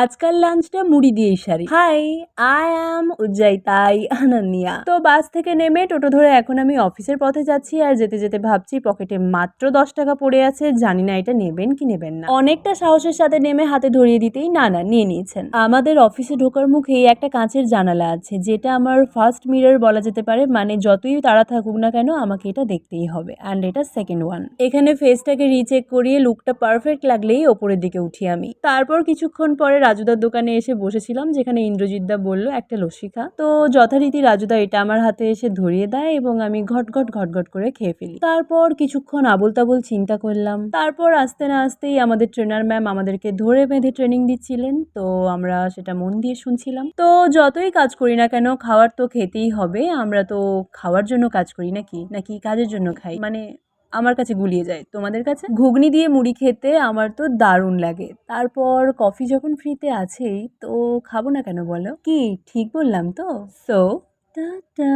আজকাল লাঞ্চটা মুড়ি দিয়েই সারি। হাই, আই অ্যাম উজ্জাইতাই আনান্নিয়া। তো বাস থেকে নেমে টোটো ধরে এখন আমি অফিসের পথে যাচ্ছি, আর যেতে যেতে ভাবছি পকেটে মাত্র 10 টাকা পড়ে আছে, জানি না এটা নেবেন কি নেবেন না। অনেকটা সাহসের সাথে নেমে হাতে ধরিয়ে দিতেই না নিয়ে নিয়েছেন। আমাদের অফিসে ঢোকার মুখেই একটা কাঁচের জানালা আছে, যেটা আমার ফার্স্ট মিরর বলা যেতে পারে। মানে যতই তাড়া থাকুক না কেন আমাকে এটা দেখতেই হবে, অ্যান্ড এটা সেকেন্ড ওয়ান। এখানে ফেসটাকে রিচেক করিয়ে লুকটা পারফেক্ট লাগলেই ওপরের দিকে উঠি আমি। তারপর কিছুক্ষণ পরে রাজুদার দোকানে এসে বসেছিলাম, যেখানে ইন্দ্রজিৎদা বলল একটা লস্যি খা। তো যথারীতি রাজুদা এটা আমার হাতে এসে ধরিয়ে দেয় এবং আমি ঘটঘট ঘটঘট করে খেয়ে ফেলি। তারপর কিছুক্ষণ আবল তাবল চিন্তা করলাম। তারপর আস্তে না আসতেই আমাদের ট্রেনার ম্যাম আমাদেরকে ধরে বেঁধে ট্রেনিং দিচ্ছিলেন, তো আমরা সেটা মন দিয়ে শুনছিলাম। তো যতই কাজ করি না কেন খাওয়ার তো খেতেই হবে। আমরা তো খাওয়ার জন্য কাজ করি নাকি কাজের জন্য খাই? মানে আমার কাছে গুলিয়ে যায়। তোমাদের কাছে? ঘুগনি দিয়ে মুড়ি খেতে আমার তো দারুণ লাগে। তারপর কফি যখন ফ্রিতে আছেই, তো খাবো না কেন বলো? কি ঠিক বললাম তো? So tata.